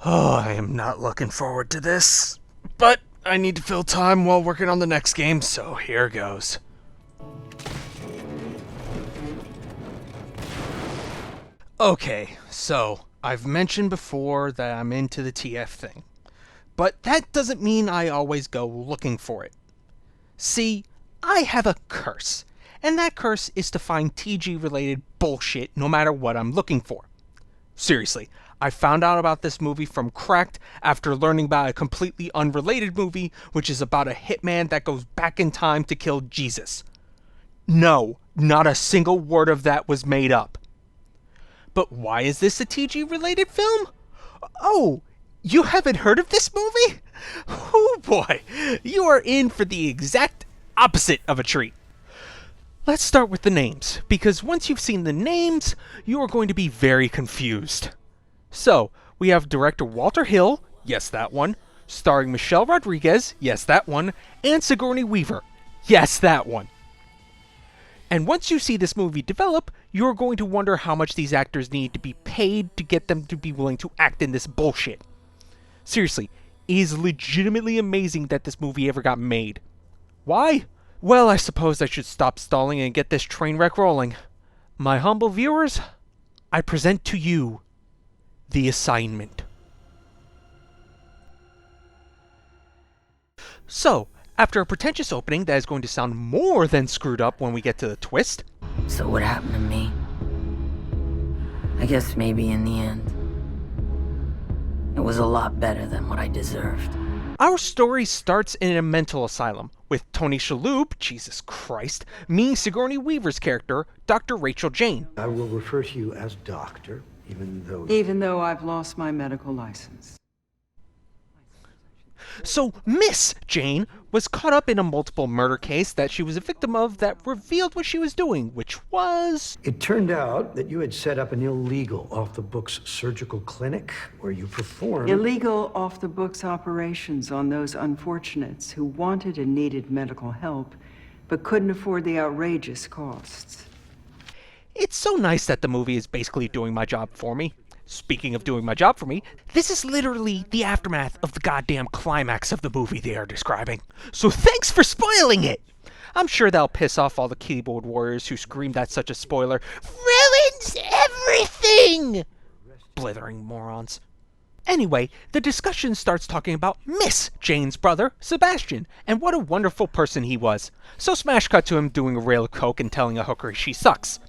Oh, I am not looking forward to this. But I need to fill time while working on the next game, so here goes. Okay, so I've mentioned before that I'm into the TF thing. But that doesn't mean I always go looking for it. See, I have a curse, and that curse is to find TG related bullshit no matter what I'm looking for. Seriously, I found out about this movie from Cracked after learning about a completely unrelated movie, which is about a hitman that goes back in time to kill Jesus. No, not a single word of that was made up. But why is this a TG related film? Oh, you haven't heard of this movie? Oh boy, you are in for the exact opposite of a treat. Let's start with the names, because once you've seen the names, you are going to be very confused. So, we have director Walter Hill, yes that one, starring Michelle Rodriguez, yes that one, and Sigourney Weaver, yes that one. And once you see this movie develop, you're going to wonder how much these actors need to be paid to get them to be willing to act in this bullshit. Seriously, it is legitimately amazing that this movie ever got made. Why? Well, I suppose I should stop stalling and get this train wreck rolling. My humble viewers, I present to you The Assignment. So, after a pretentious opening that is going to sound more than screwed up when we get to the twist. So what happened to me? I guess maybe in the end, it was a lot better than what I deserved. Our story starts in a mental asylum, with Tony Shalhoub, Jesus Christ, meeting Sigourney Weaver's character, Dr. Rachel Jane. I will refer to you as doctor, Even though I've lost my medical license. So, Miss Jane was caught up in a multiple murder case that she was a victim of that revealed what she was doing, which was... It turned out that you had set up an illegal, off-the-books surgical clinic where you performed... Illegal off-the-books operations on those unfortunates who wanted and needed medical help, but couldn't afford the outrageous costs. It's so nice that the movie is basically doing my job for me. Speaking of doing my job for me, this is literally the aftermath of the goddamn climax of the movie they are describing. So thanks for spoiling it! I'm sure that'll piss off all the keyboard warriors who screamed at such a spoiler. Ruins everything! Blithering morons. Anyway, the discussion starts talking about Miss Jane's brother, Sebastian, and what a wonderful person he was. So smash cut to him doing a rail of coke and telling a hooker she sucks.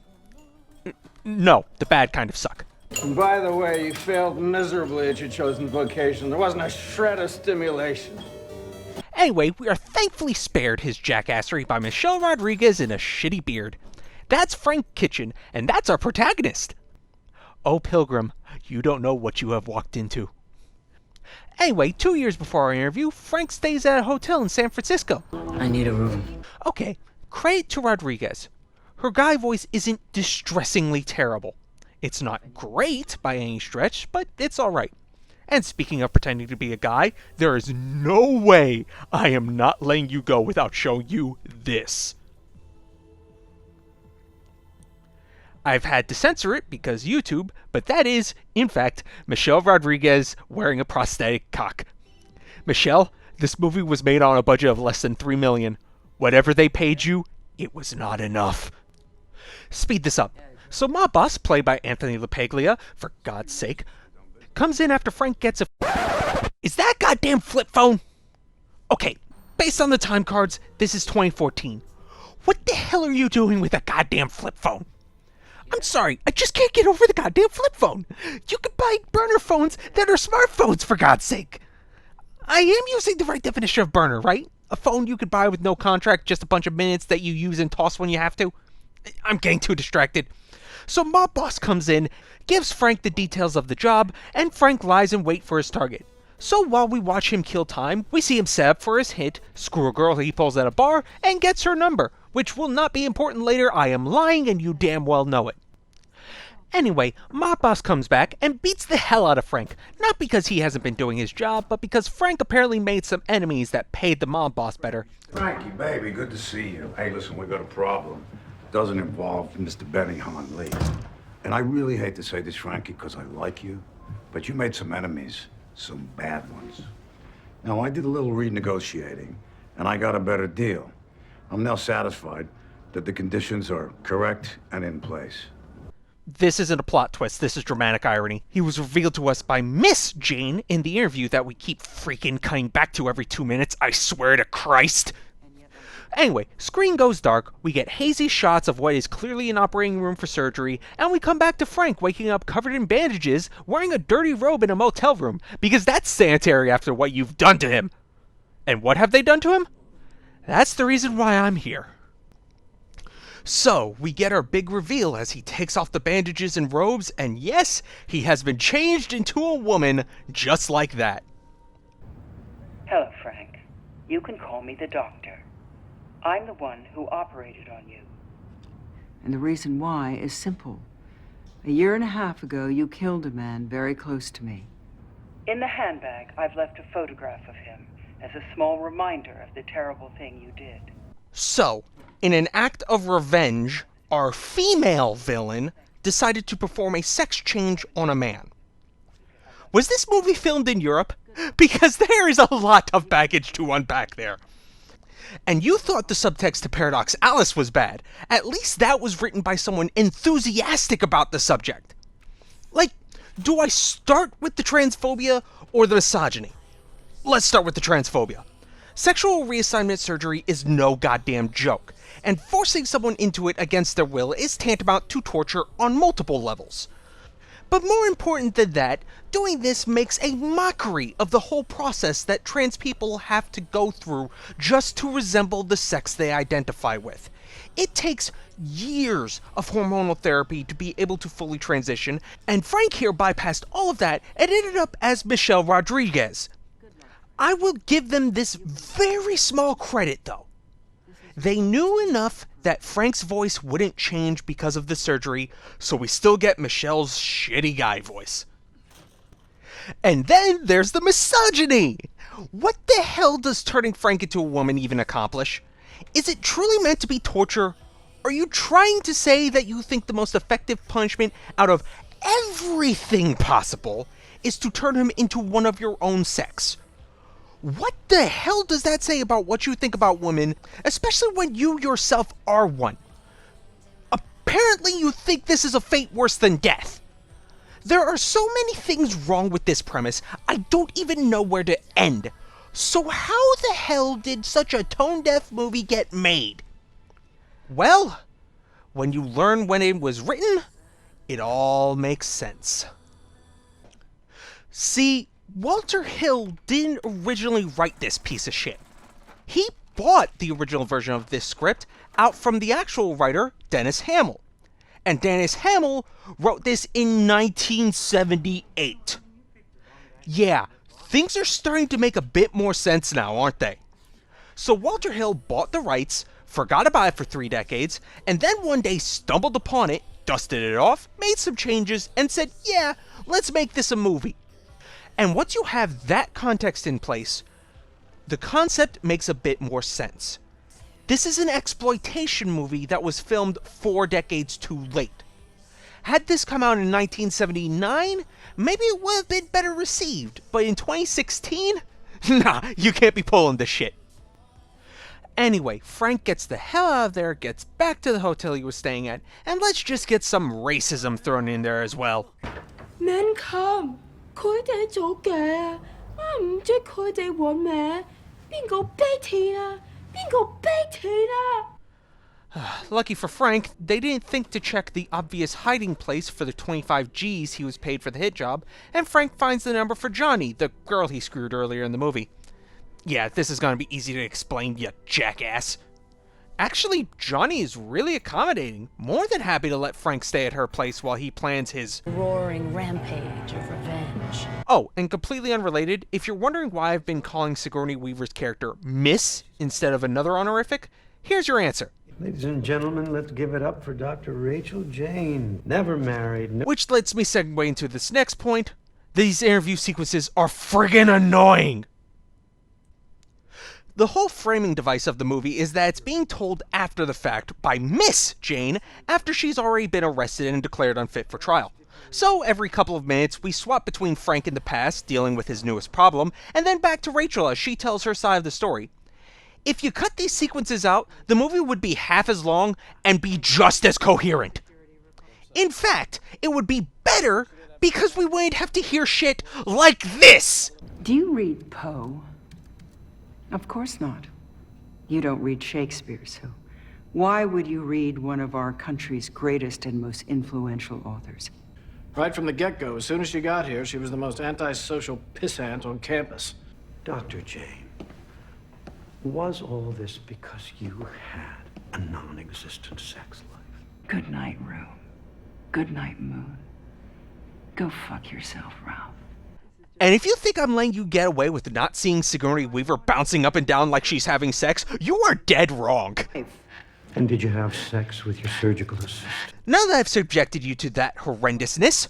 No, the bad kind of suck. And by the way, you failed miserably at your chosen vocation. There wasn't a shred of stimulation. Anyway, we are thankfully spared his jackassery by Michelle Rodriguez in a shitty beard. That's Frank Kitchen, and that's our protagonist. Oh, Pilgrim, you don't know what you have walked into. Anyway, 2 years before our interview, Frank stays at a hotel in San Francisco. I need a room. Okay, credit to Rodriguez. Her guy voice isn't distressingly terrible. It's not great by any stretch, but it's alright. And speaking of pretending to be a guy, there is no way I am not letting you go without showing you this. I've had to censor it because YouTube, but that is, in fact, Michelle Rodriguez wearing a prosthetic cock. Michelle, this movie was made on a budget of less than $3 million. Whatever they paid you, it was not enough. Speed this up. So Mob Boss, played by Anthony LaPaglia, for God's sake, comes in after Frank gets a... Is that goddamn flip phone? Okay, based on the time cards, this is 2014. What the hell are you doing with a goddamn flip phone? I'm sorry, I just can't get over the goddamn flip phone. You can buy burner phones that are smartphones, for God's sake. I am using the right definition of burner, right? A phone you could buy with no contract, just a bunch of minutes that you use and toss when you have to. I'm getting too distracted. So Mob Boss comes in, gives Frank the details of the job, and Frank lies in wait for his target. So while we watch him kill time, we see him set up for his hit, screw a girl he pulls at a bar, and gets her number, which will not be important later. I am lying and you damn well know it. Anyway, Mob Boss comes back and beats the hell out of Frank, not because he hasn't been doing his job, but because Frank apparently made some enemies that paid the Mob Boss better. Frankie, baby, good to see you. Hey, listen, we got a problem. Doesn't involve Mr. Benningham Lee. And I really hate to say this, Frankie, because I like you, but you made some enemies Some bad ones. Now, I did a little renegotiating, and I got a better deal. I'm now satisfied that the conditions are correct and in place. This isn't a plot twist, this is dramatic irony. He was revealed to us by Miss Jane in the interview that we keep freaking coming back to every 2 minutes, I swear to Christ. Anyway, screen goes dark, we get hazy shots of what is clearly an operating room for surgery, and we come back to Frank waking up covered in bandages, wearing a dirty robe in a motel room, because that's sanitary after what you've done to him. And what have they done to him? That's the reason why I'm here. So, we get our big reveal as he takes off the bandages and robes, and yes, he has been changed into a woman just like that. Hello, Frank. You can call me the doctor. I'm the one who operated on you. And the reason why is simple. 1.5 years ago, you killed a man very close to me. In the handbag, I've left a photograph of him as a small reminder of the terrible thing you did. So, in an act of revenge, our female villain decided to perform a sex change on a man. Was this movie filmed in Europe? Because there is a lot of baggage to unpack there. And you thought the subtext to Paradox Alice was bad. At least that was written by someone enthusiastic about the subject. Like, do I start with the transphobia or the misogyny? Let's start with the transphobia. Sexual reassignment surgery is no goddamn joke, and forcing someone into it against their will is tantamount to torture on multiple levels. But more important than that, doing this makes a mockery of the whole process that trans people have to go through just to resemble the sex they identify with. It takes years of hormonal therapy to be able to fully transition, and Frank here bypassed all of that and ended up as Michelle Rodriguez. I will give them this very small credit though. They knew enough that Frank's voice wouldn't change because of the surgery, so we still get Michelle's shitty guy voice. And then there's the misogyny! What the hell does turning Frank into a woman even accomplish? Is it truly meant to be torture? Are you trying to say that you think the most effective punishment out of everything possible is to turn him into one of your own sex? What the hell does that say about what you think about women, especially when you yourself are one? Apparently you think this is a fate worse than death. There are so many things wrong with this premise, I don't even know where to end. So how the hell did such a tone-deaf movie get made? Well, when you learn when it was written, it all makes sense. See, Walter Hill didn't originally write this piece of shit. He bought the original version of this script out from the actual writer, Dennis Hamill. And Dennis Hamill wrote this in 1978. Yeah, things are starting to make a bit more sense now, aren't they? So Walter Hill bought the rights, forgot about it for 3 decades, and then one day stumbled upon it, dusted it off, made some changes, and said, yeah, let's make this a movie. And once you have that context in place, the concept makes a bit more sense. This is an exploitation movie that was filmed 4 decades too late. Had this come out in 1979, maybe it would have been better received, but in 2016? Nah, you can't be pulling this shit. Anyway, Frank gets the hell out of there, gets back to the hotel he was staying at, and let's just get some racism thrown in there as well. Mankind. 佢哋做嘅，我唔知佢哋揾咩，邊個逼錢啊？邊個逼錢啊？ Lucky for Frank, they didn't think to check the obvious hiding place for the 25 G's he was paid for the hit job, and Frank finds the number for Johnny, the girl he screwed earlier in the movie. Yeah, this is gonna be easy to explain, you jackass. Actually, Johnny is really accommodating, more than happy to let Frank stay at her place while he plans his roaring rampage of revenge. Oh, and completely unrelated, if you're wondering why I've been calling Sigourney Weaver's character Miss instead of another honorific, here's your answer. Ladies and gentlemen, let's give it up for Dr. Rachel Jane. Never married. Which lets me segue into this next point. These interview sequences are friggin' annoying! The whole framing device of the movie is that it's being told after the fact by Miss Jane after she's already been arrested and declared unfit for trial. So every couple of minutes, we swap between Frank in the past, dealing with his newest problem, and then back to Rachel as she tells her side of the story. If you cut these sequences out, the movie would be half as long and be just as coherent. In fact, it would be better because we wouldn't have to hear shit like this! Do you read Poe? Of course not. You don't read Shakespeare, so why would you read one of our country's greatest and most influential authors? Right from the get-go, as soon as she got here, she was the most antisocial pissant on campus. Dr. Jane, was all this because you had a non-existent sex life? Good night, Rue. Good night, Moon. Go fuck yourself, Ralph. And if you think I'm letting you get away with not seeing Sigourney Weaver bouncing up and down like she's having sex, you are dead wrong. And did you have sex with your surgical assistant? Now that I've subjected you to that horrendousness,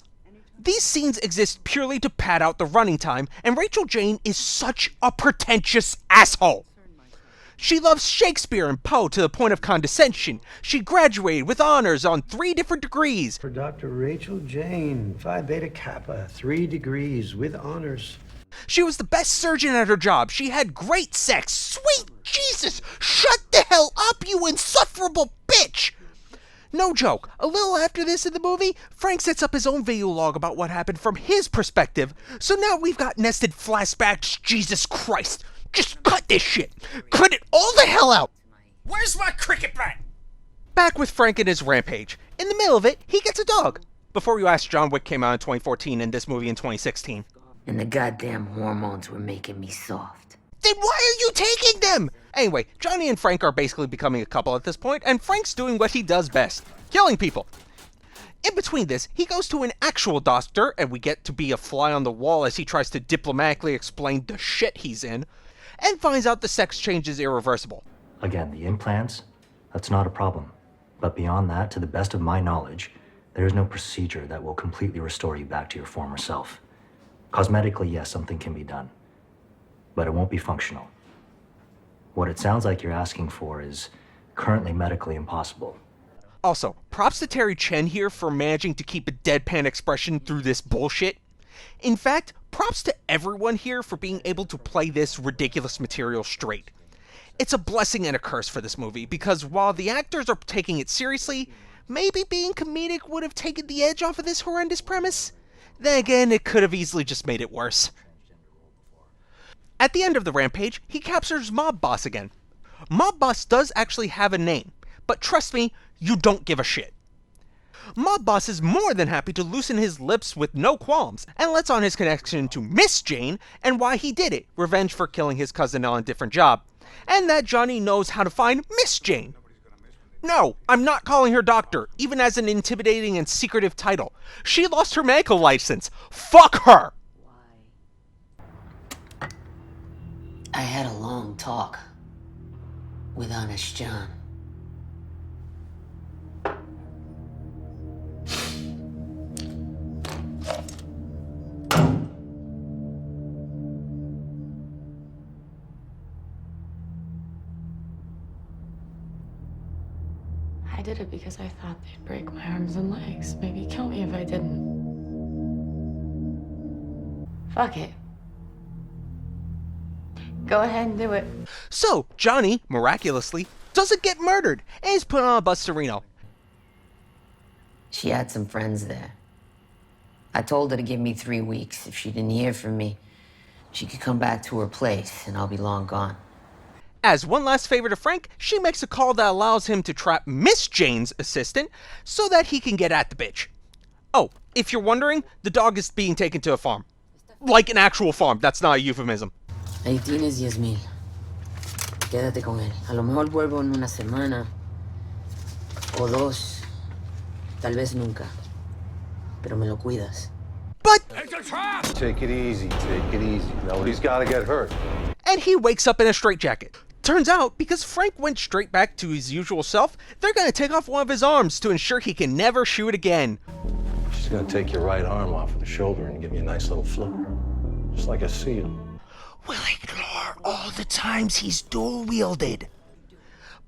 these scenes exist purely to pad out the running time, and Rachel Jane is such a pretentious asshole. She loves Shakespeare and Poe to the point of condescension. She graduated with honors on 3 different degrees. For Dr. Rachel Jane, Phi Beta Kappa, 3 degrees with honors. She was the best surgeon at her job. She had great sex. Sweet Jesus! Shut the hell up, you insufferable bitch! No joke. A little after this in the movie, Frank sets up his own video log about what happened from his perspective. So now we've got nested flashbacks. Jesus Christ. Just cut this shit. Cut it all the hell out. Where's my cricket bat? Back with Frank and his rampage. In the middle of it, he gets a dog. Before you ask, John Wick came out in 2014 and this movie in 2016. And the goddamn hormones were making me soft. Then why are you taking them? Anyway, Johnny and Frank are basically becoming a couple at this point, and Frank's doing what he does best. Killing people. In between this, he goes to an actual doctor, and we get to be a fly on the wall as he tries to diplomatically explain the shit he's in, and finds out the sex change is irreversible. Again, the implants, that's not a problem. But beyond that, to the best of my knowledge, there is no procedure that will completely restore you back to your former self. Cosmetically, yes, something can be done, but it won't be functional. What it sounds like you're asking for is currently medically impossible. Also, props to Terry Chen here for managing to keep a deadpan expression through this bullshit. In fact, props to everyone here for being able to play this ridiculous material straight. It's a blessing and a curse for this movie, because while the actors are taking it seriously, maybe being comedic would have taken the edge off of this horrendous premise. Then again, it could have easily just made it worse. At the end of the rampage, he captures Mob Boss again. Mob Boss does actually have a name, but trust me, you don't give a shit. Mob Boss is more than happy to loosen his lips with no qualms, and lets on his connection to Miss Jane and why he did it, revenge for killing his cousin on a different job, and that Johnny knows how to find Miss Jane. No, I'm not calling her doctor, even as an intimidating and secretive title. She lost her medical license. Fuck her! I had a long talk with Honest John. I did it because I thought they'd break my arms and legs. Maybe kill me if I didn't. Fuck it. Go ahead and do it. So, Johnny, miraculously, doesn't get murdered, and is put on a bus to Reno. She had some friends there. I told her to give me 3 weeks. If she didn't hear from me, she could come back to her place, and I'll be long gone. As one last favor to Frank, she makes a call that allows him to trap Miss Jane's assistant so that he can get at the bitch. Oh, if you're wondering, the dog is being taken to a farm. Like an actual farm, that's not a euphemism. Ahí tienes 10,000. Quédate con él. A lo mejor vuelvo en una semana o 2. Tal vez nunca. Pero me lo cuidas. But... It's a trap! Take it easy, take it easy. Nobody's gotta get hurt. And he wakes up in a straitjacket. Turns out, because Frank went straight back to his usual self, they're gonna take off one of his arms to ensure he can never shoot again. She's gonna take your right arm off of the shoulder and give you a nice little flip. Just like a seal. We'll ignore all the times he's dual-wielded.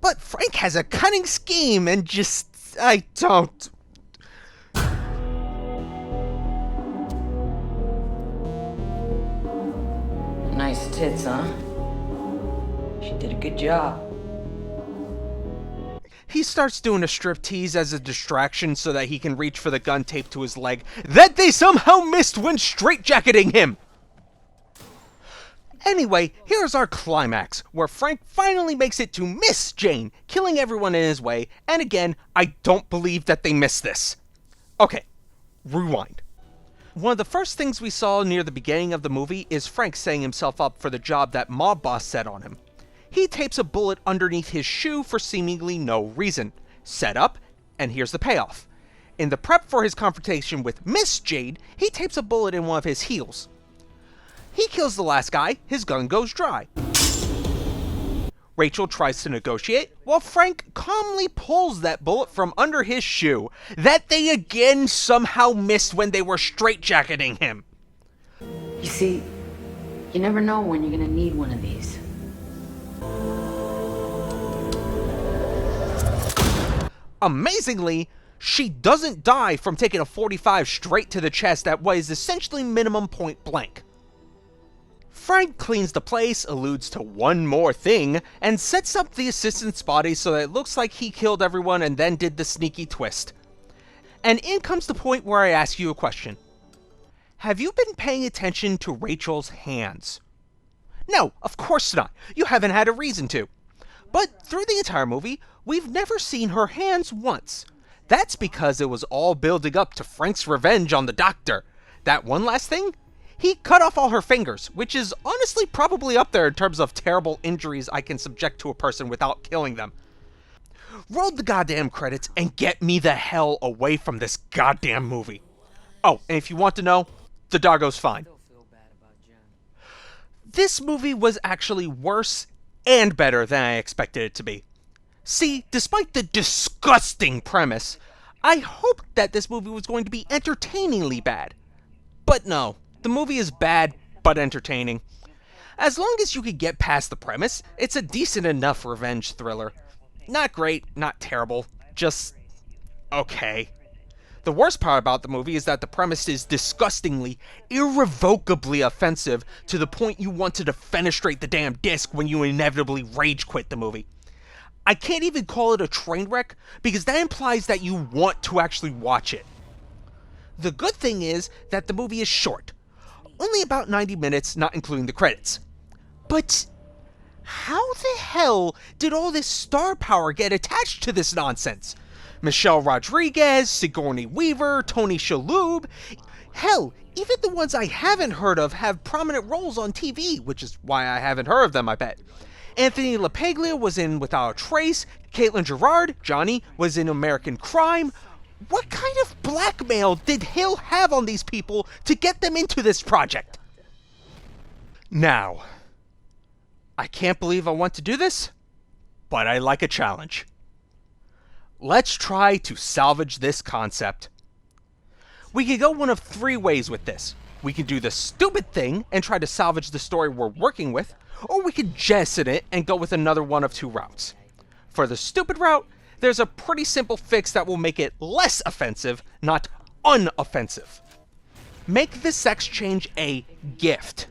But Frank has a cunning scheme and just... I don't... Nice tits, huh? She did a good job. He starts doing a striptease as a distraction so that he can reach for the gun taped to his leg that they somehow missed when straitjacketing him! Anyway, here's our climax, where Frank finally makes it to Miss Jane, killing everyone in his way, and again, I don't believe that they missed this. Okay, rewind. One of the first things we saw near the beginning of the movie is Frank setting himself up for the job that mob boss set on him. He tapes a bullet underneath his shoe for seemingly no reason. Set up, and here's the payoff. In the prep for his confrontation with Miss Jade, he tapes a bullet in one of his heels. He kills the last guy, his gun goes dry. Rachel tries to negotiate, while Frank calmly pulls that bullet from under his shoe that they again somehow missed when they were straitjacketing him. You see, you never know when you're gonna need one of these. Amazingly, she doesn't die from taking a .45 straight to the chest at what is essentially minimum point blank. Frank cleans the place, alludes to one more thing, and sets up the assistant's body so that it looks like he killed everyone and then did the sneaky twist. And in comes the point where I ask you a question. Have you been paying attention to Rachel's hands? No, of course not. You haven't had a reason to. But through the entire movie, we've never seen her hands once. That's because it was all building up to Frank's revenge on the doctor. That one last thing? He cut off all her fingers, which is honestly probably up there in terms of terrible injuries I can subject to a person without killing them. Roll the goddamn credits and get me the hell away from this goddamn movie. Oh, and if you want to know, the doggo's fine. This movie was actually worse and better than I expected it to be. See, despite the disgusting premise, I hoped that this movie was going to be entertainingly bad. But no. The movie is bad, but entertaining. As long as you could get past the premise, it's a decent enough revenge thriller. Not great, not terrible, just okay. The worst part about the movie is that the premise is disgustingly, irrevocably offensive to the point you want to defenestrate the damn disc when you inevitably rage quit the movie. I can't even call it a train wreck because that implies that you want to actually watch it. The good thing is that the movie is short. Only about 90 minutes, not including the credits. But how the hell did all this star power get attached to this nonsense? Michelle Rodriguez, Sigourney Weaver, Tony Shalhoub. Hell, even the ones I haven't heard of have prominent roles on TV, which is why I haven't heard of them, I bet. Anthony LaPaglia was in Without a Trace. Caitlin Gerard, Johnny, was in American Crime. What kind of blackmail did Hill have on these people to get them into this project? Now, I can't believe I want to do this, but I like a challenge. Let's try to salvage this concept. We could go one of three ways with this. We can do the stupid thing and try to salvage the story we're working with, or we could jettison it and go with another one of two routes. For the stupid route, there's a pretty simple fix that will make it less offensive, not unoffensive. Make the sex change a gift.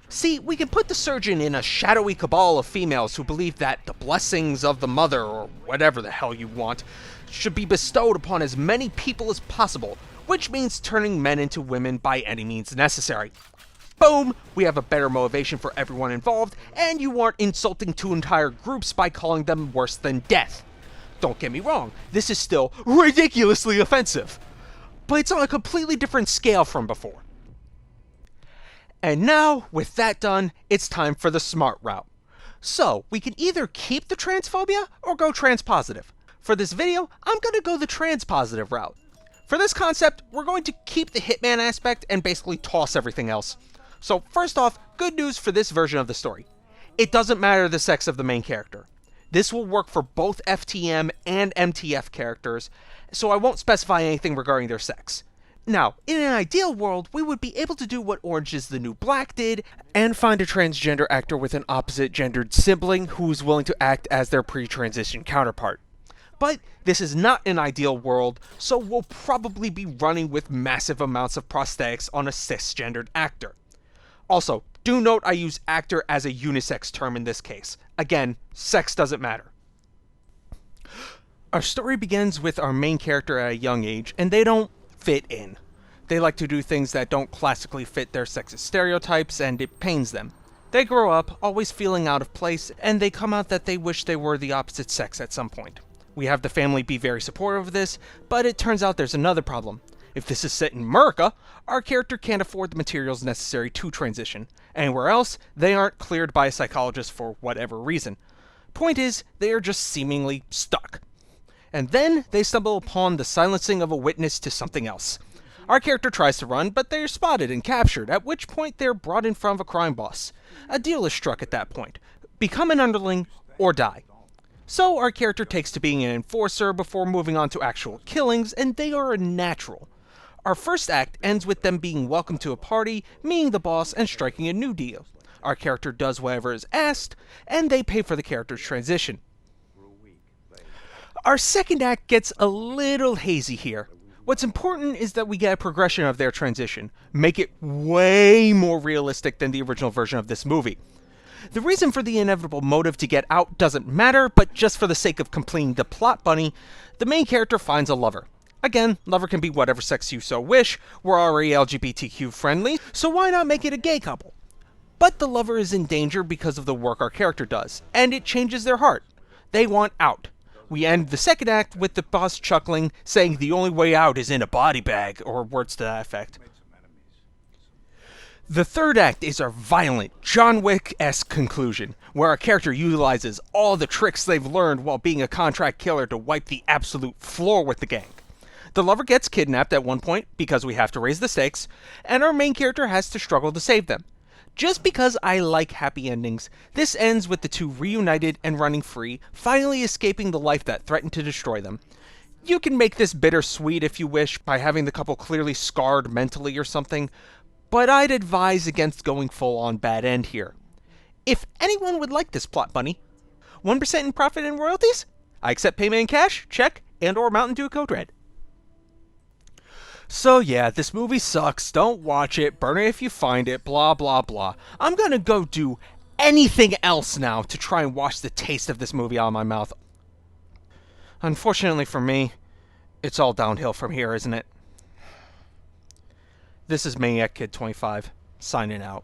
See, we can put the surgeon in a shadowy cabal of females who believe that the blessings of the mother, or whatever the hell you want, should be bestowed upon as many people as possible, which means turning men into women by any means necessary. Boom! We have a better motivation for everyone involved, and you aren't insulting two entire groups by calling them worse than death. Don't get me wrong, this is still ridiculously offensive, but it's on a completely different scale from before. And now, with that done, it's time for the smart route. So, we can either keep the transphobia or go transpositive. For this video, I'm going to go the transpositive route. For this concept, we're going to keep the hitman aspect and basically toss everything else. So first off, good news for this version of the story. It doesn't matter the sex of the main character. This will work for both FTM and MTF characters, so I won't specify anything regarding their sex. Now, in an ideal world, we would be able to do what Orange is the New Black did, and find a transgender actor with an opposite gendered sibling who's willing to act as their pre-transition counterpart. But this is not an ideal world, so we'll probably be running with massive amounts of prosthetics on a cisgendered actor. Also, Do note I use actor as a unisex term in this case. Again, sex doesn't matter. Our story begins with our main character at a young age, and they don't fit in. They like to do things that don't classically fit their sexist stereotypes, and it pains them. They grow up, always feeling out of place, and they come out that they wish they were the opposite sex at some point. We have the family be very supportive of this, but it turns out there's another problem. If this is set in America, our character can't afford the materials necessary to transition. Anywhere else, they aren't cleared by a psychologist for whatever reason. Point is, they are just seemingly stuck. And then they stumble upon the silencing of a witness to something else. Our character tries to run, but they are spotted and captured, at which point they are brought in front of a crime boss. A deal is struck at that point. Become an underling, or die. So our character takes to being an enforcer before moving on to actual killings, and they are a natural. Our first act ends with them being welcomed to a party, meeting the boss, and striking a new deal. Our character does whatever is asked, and they pay for the character's transition. Our second act gets a little hazy here. What's important is that we get a progression of their transition, make it way more realistic than the original version of this movie. The reason for the inevitable motive to get out doesn't matter, but just for the sake of completing the plot bunny, the main character finds a lover. Again, lover can be whatever sex you so wish, we're already LGBTQ friendly, so why not make it a gay couple? But the lover is in danger because of the work our character does, and it changes their heart. They want out. We end the second act with the boss chuckling, saying the only way out is in a body bag, or words to that effect. The third act is our violent, John Wick-esque conclusion, where our character utilizes all the tricks they've learned while being a contract killer to wipe the absolute floor with the gang. The lover gets kidnapped at one point, because we have to raise the stakes, and our main character has to struggle to save them. Just because I like happy endings, this ends with the two reunited and running free, finally escaping the life that threatened to destroy them. You can make this bittersweet if you wish, by having the couple clearly scarred mentally or something, but I'd advise against going full on bad end here. If anyone would like this plot bunny, 1% in profit and royalties? I accept payment in cash, check, and or Mountain Dew Code Red. So yeah, this movie sucks, don't watch it, burn it if you find it, blah blah blah. I'm gonna go do anything else now to try and wash the taste of this movie out of my mouth. Unfortunately for me, it's all downhill from here, isn't it? This is Maniak Kid 25, signing out.